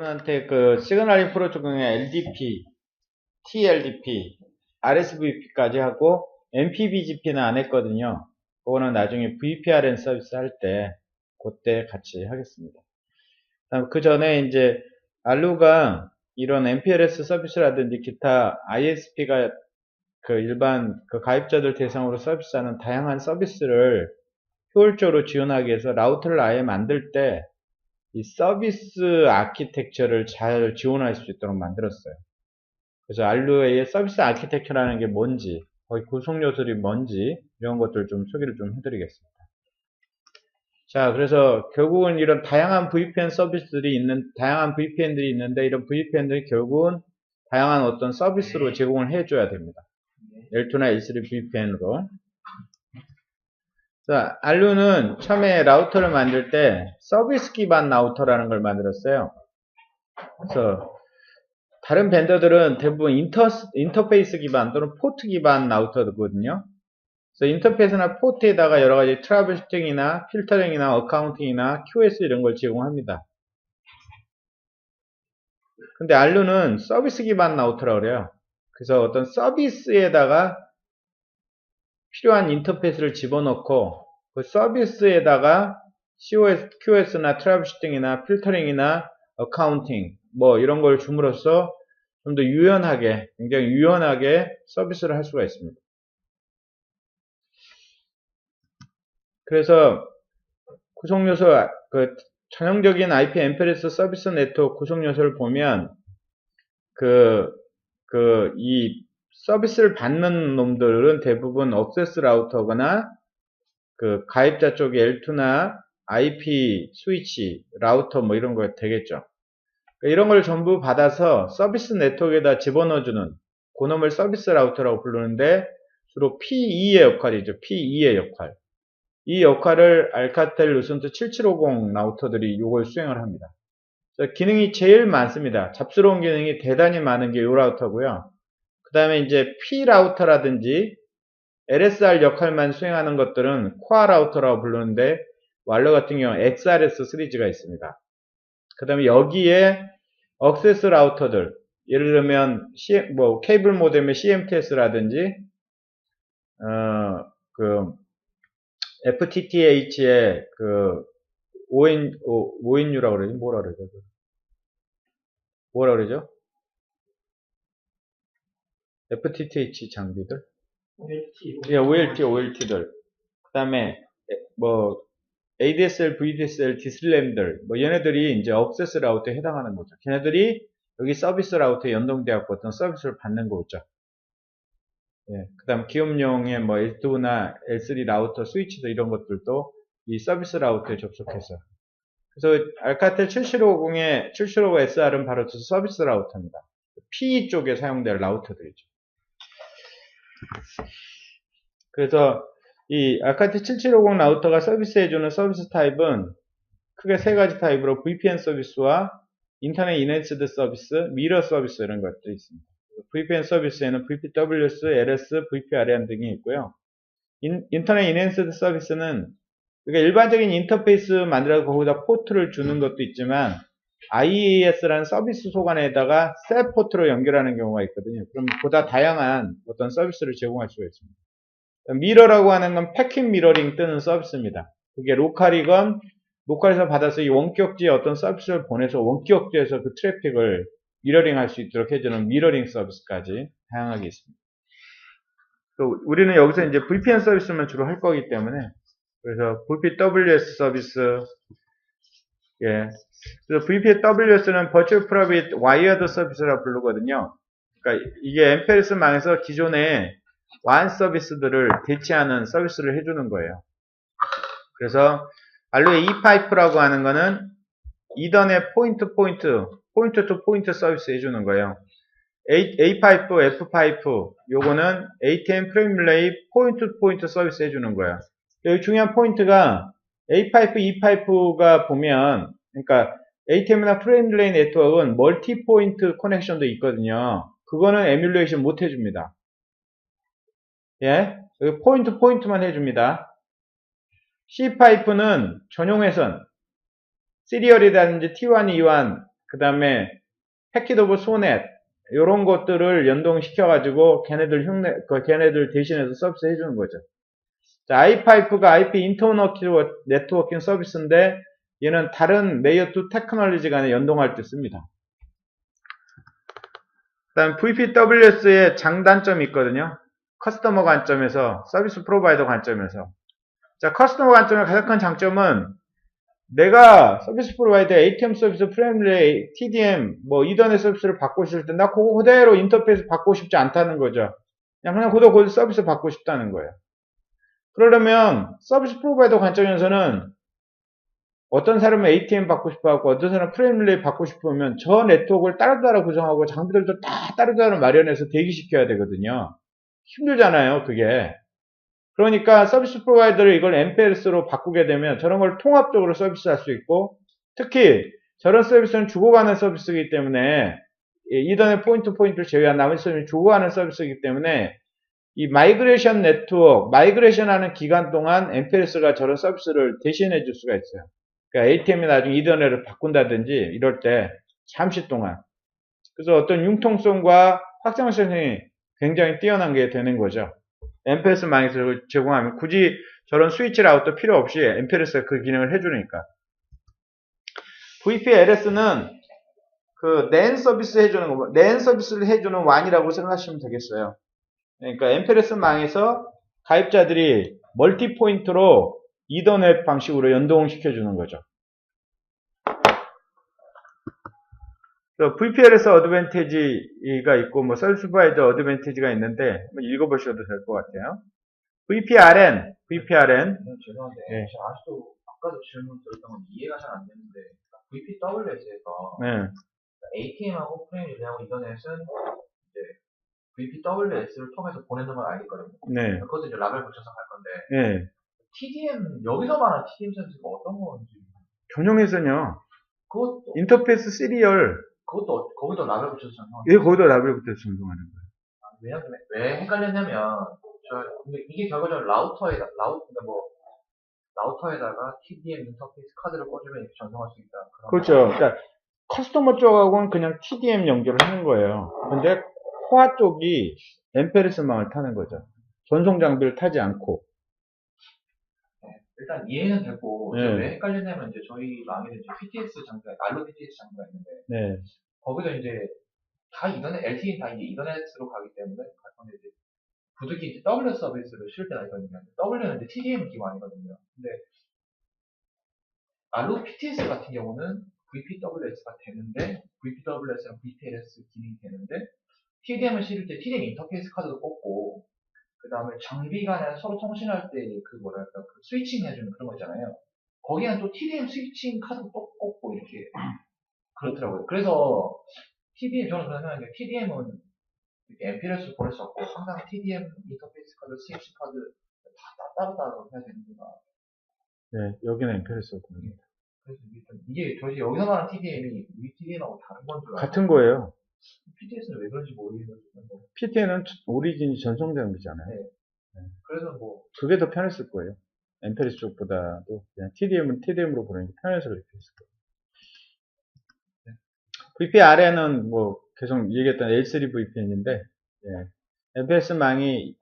여러분한테 그 시그널링 프로토콜의 LDP, TLDP, RSVP까지 하고 MPBGP는 안 했거든요. 그거는 나중에 VPRN 서비스 할 때 그때 같이 하겠습니다. 그 전에 이제 알루가 이런 MPLS 서비스라든지 기타 ISP가 그 일반 그 가입자들 대상으로 서비스하는 다양한 서비스를 효율적으로 지원하기 위해서 라우터를 아예 만들 때 이 서비스 아키텍처를 잘 지원할 수 있도록 만들었어요. 그래서 알루의 서비스 아키텍처라는 게 뭔지, 거기 구성 요소들이 뭔지 이런 것들 좀 소개를 좀 해드리겠습니다. 자, 그래서 결국은 이런 다양한 VPN 서비스들이 다양한 VPN들이 있는데 이런 VPN들이 결국은 다양한 어떤 서비스로 제공을 해줘야 됩니다. L2나 L3 VPN으로. 자, 알루는 처음에 라우터를 만들 때 서비스 기반 라우터라는 걸 만들었어요. 그래서 다른 벤더들은 대부분 인터페이스 기반 또는 포트 기반 라우터거든요. 그래서 인터페이스나 포트에다가 여러 가지 트러블 슈팅이나 필터링이나 어카운팅이나 QoS 이런 걸 제공합니다. 근데 알루는 서비스 기반 라우터라고 그래요. 그래서 어떤 서비스에다가 필요한 인터페이스를 집어넣고 그 서비스에다가 QoS나 트러블 슈팅이나 필터링이나 어카운팅 뭐 이런 걸 줌으로써 좀 더 유연하게, 굉장히 유연하게 서비스를 할 수가 있습니다. 그래서 구성요소, 그 전형적인 IP MPLS 서비스 네트워크 구성요소를 보면 이 서비스를 받는 놈들은 대부분 억세스 라우터거나 그 가입자 쪽에 L2나 IP 스위치, 라우터 뭐 이런 거 되겠죠. 이런 걸 전부 받아서 서비스 네트워크에다 집어넣어주는 그놈을 서비스 라우터라고 부르는데 주로 P2의 역할이죠. P2의 역할. 이 역할을 알카텔 루센트 7750 라우터들이 이걸 수행을 합니다. 기능이 제일 많습니다. 잡스러운 기능이 대단히 많은 게 이 라우터고요. 그 다음에 이제 P 라우터라든지 LSR 역할만 수행하는 것들은 코어 라우터라고 부르는데 와일러 같은 경우 XRS 시리즈가 있습니다. 그 다음에 여기에 억세스 라우터들 예를 들면 케이블 모뎀의 CMTS라든지 FTTH의 그 ONU라고 그러지? 뭐라 그러죠? FTTH 장비들? OLT들. 그 다음에 ADSL, VDSL, DSLAM들, 얘네들이 이제 억세스 라우터에 해당하는 거죠. 걔네들이 여기 서비스 라우터에 연동되어서 어떤 서비스를 받는 거죠. 예, 그 다음 기업용의 L2나 L3 라우터, 스위치들 이런 것들도 이 서비스 라우터에 접속해서. 그래서 알카텔 7750의 7750SR은 바로 서비스 라우터입니다. P 쪽에 사용될 라우터들이죠. 그래서 이 알카텔 7750 라우터가 서비스해주는 서비스 타입은 크게 세 가지 타입으로 VPN 서비스와 인터넷 인핸스드 서비스, 미러 서비스 이런 것들이 있습니다. VPN 서비스에는 VPWS, LS, VPRN 등이 있고요. 인터넷 인핸스드 서비스는 그러니까 일반적인 인터페이스 만들어서 거기다 포트를 주는 것도 있지만 IaaS라는 서비스 소관에다가 셀 포트로 연결하는 경우가 있거든요. 그럼 보다 다양한 어떤 서비스를 제공할 수가 있습니다. 미러라고 하는 건 패킷 미러링 뜨는 서비스입니다. 그게 로컬에서 받아서 이 원격지에 어떤 서비스를 보내서 원격지에서 그 트래픽을 미러링 할 수 있도록 해주는 미러링 서비스까지 다양하게 있습니다. 또 우리는 여기서 이제 VPN 서비스만 주로 할 거기 때문에 그래서 VPWS 서비스 예. 그래서 VPWS는 Virtual Private Wired 서비스라고 부르거든요. 그러니까 이게 MPLS망에서 기존의 WAN 서비스들을 대체하는 서비스를 해주는 거예요. 그래서 알루의 e파이프라고 하는 거는 이더넷 포인트 투 포인트 서비스 해주는 거예요. A파이프, F파이프 요거는 ATM 프레임 릴레이 포인트 투 포인트 서비스 해주는 거예요. 여기 중요한 포인트가 A파이프, E파이프가 보면 그러니까 ATM이나 프레임 릴레이 네트워크는 멀티 포인트 커넥션도 있거든요. 그거는 에뮬레이션 못 해줍니다. 예, 여기 포인트만 해줍니다. C파이프는 전용 회선, 시리얼이라든지 T1, E1 그 다음에 패킷 오브 소넷 요런 것들을 연동시켜가지고 걔네들 대신해서 서비스 해주는 거죠. 자, 아이파이프가 IP 인터널 네트워킹 서비스인데 얘는 다른 레이어 2 테크놀로지 간에 연동할 때 씁니다. 그 다음 VPWS의 장단점이 있거든요. 커스터머 관점에서, 서비스 프로바이더 관점에서. 자, 커스터머 관점의 가장 큰 장점은 내가 서비스 프로바이더 ATM 서비스, 프레임릴레이, TDM, 뭐 이더넷 서비스를 받고 싶을 때 나 그거 그대로 인터페이스 받고 싶지 않다는 거죠. 그냥 그대로 서비스 받고 싶다는 거예요. 그러려면 서비스 프로바이더 관점에서는 어떤 사람은 ATM 받고 싶어하고 어떤 사람은 프레임릴레이 받고 싶으면 저 네트워크를 따로따로 구성하고 장비들도 다 따로따로 마련해서 대기시켜야 되거든요. 힘들잖아요, 그게. 그러니까 서비스 프로바이더를 이걸 MPLS로 바꾸게 되면 저런 걸 통합적으로 서비스할 수 있고, 특히 저런 서비스는 주고가는 서비스이기 때문에 이더넷 포인트를 제외한 나머지 서비스는 주고가는 서비스이기 때문에 이 마이그레이션 네트워크, 마이그레이션 하는 기간 동안 MPLS가 저런 서비스를 대신해 줄 수가 있어요. 그러니까 ATM이 나중에 이더넷을 바꾼다든지 이럴 때 잠시 동안. 그래서 어떤 융통성과 확장성이 굉장히 뛰어난 게 되는 거죠. MPLS망에서 제공하면 굳이 저런 스위치 라우터 필요 없이 MPLS가 그 기능을 해주니까. VPLS는 그 NAN 서비스 해주는 거, NAN 서비스를 해주는 WAN이라고 생각하시면 되겠어요. 그러니까 MPLS망에서 가입자들이 멀티 포인트로 이더넷 방식으로 연동시켜주는 거죠. VPLS 어드밴티지가 있고, 뭐, 서비스 프로바이더 어드밴티지가 있는데, 한번 읽어보셔도 될 것 같아요. VPRN. 죄송한데, 네. 제가 아직도 아까도 질문 드렸던 건 이해가 잘 안 되는데, VPWS에서 네. ATM하고 프레임릴레이하고 이더넷은 이제 VPWS를 통해서 보내는 걸 알겠거든요. 네. 그것도 이제 라벨 붙여서 갈 건데, 네. TDM, 여기서 말하는 TDM 서비스가 어떤 건지. 전용에서는요, 그것도, 인터페이스 시리얼, 거기도 라벨 붙여서 전송하는 예, 거기다 라벨부터 전송하는 거예요. 왜냐면, 왜 헷갈렸냐면, 근데 이게 결과적으로 라우터에다가 TDM 인터페이스 카드를 꽂으면 이렇게 전송할 수 있다. 그렇죠. 그러니까, 커스터머 쪽하고는 그냥 TDM 연결을 하는 거예요. 근데, 코아 쪽이 MPLS망을 타는 거죠. 전송 장비를 타지 않고. 일단 이해는 됐고, 네. 왜 헷갈렸냐면, 이제 저희 망에는 이제 PTS 장비가, 알로 PTS 장비가 있는데, 네. 거기서 이제, LTE는 다 이제 이더넷으로 가기 때문에, 가끔은 이제, 부득이 이제 WS 서비스를 실 때가 있거든요. W는 이제 TDM 기반이거든요. 근데, 알로 PTS 같은 경우는 VPWS가 되는데, VPWS랑 VPLS 기능이 되는데, TDM을 실을 때 TDM 인터페이스 카드도 꽂고, 그 다음에 장비 간에 서로 통신할 때 그 스위칭 해주는 그런 거 있잖아요. 거기는 또 TDM 스위칭 카드도 또 꽂고 이렇게 그렇더라고요. 그래서 저는 그런 생각인 게 TDM은 MPLS로 보낼 수 없고 항상 TDM 인터페이스 카드, 스위칭 카드 다 따로따로 해야 되는구나. 네, 여기는 MPLS로 보냅니다. 그래서 이게 도대체 여기서 말하는 TDM이 우리 TDM하고 다른 건 줄 알고 같은 거예요. PTS는 왜 그런지 모르겠는데 PT는 오리진이 전송 장비잖아요. 네. 그래서 뭐 그게 더 편했을 거예요. MPLS 쪽보다도 그냥 TDM은 TDM으로 보내는 게 편해서 그렇게 했을 거예요. VPRN은 뭐 계속 얘기했던 L3 VPN인데 MPLS망이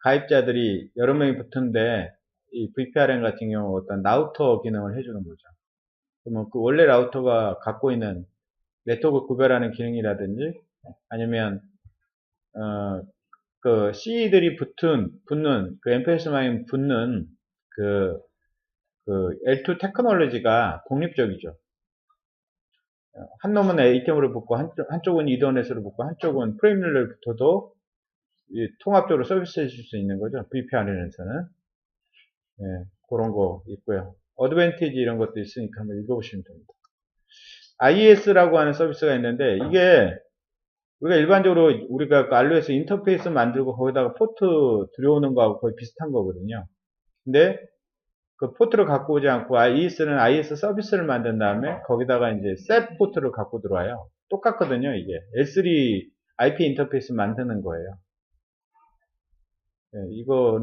가입자들이 여러 명이 붙은데 이 VPRN 같은 경우 어떤 라우터 기능을 해주는 거죠. 그러면 그 원래 라우터가 갖고 있는 네트워크 구별하는 기능이라든지 아니면 그 CE들이 붙는 그 MPLS망에 붙는 그 L2 테크놀로지가 독립적이죠. 한 놈은 ATM으로 붙고 한쪽은 이더넷으로 붙고 한쪽은 프레임릴레이로 붙어도 통합적으로 서비스해 줄 수 있는 거죠. VPRN에서는. 그런 거 있고요. 어드밴티지 이런 것도 있으니까 한번 읽어보시면 됩니다. IES라고 하는 서비스가 있는데 이게 우리가 일반적으로 우리가 그 알로에서 인터페이스 만들고 거기다가 포트 들여오는 거하고 거의 비슷한 거거든요. 근데 그 포트를 갖고 오지 않고 IES는 IES 서비스를 만든 다음에 거기다가 이제 셋 포트를 갖고 들어와요. 똑같거든요, 이게. L3 IP 인터페이스 만드는 거예요. 이거는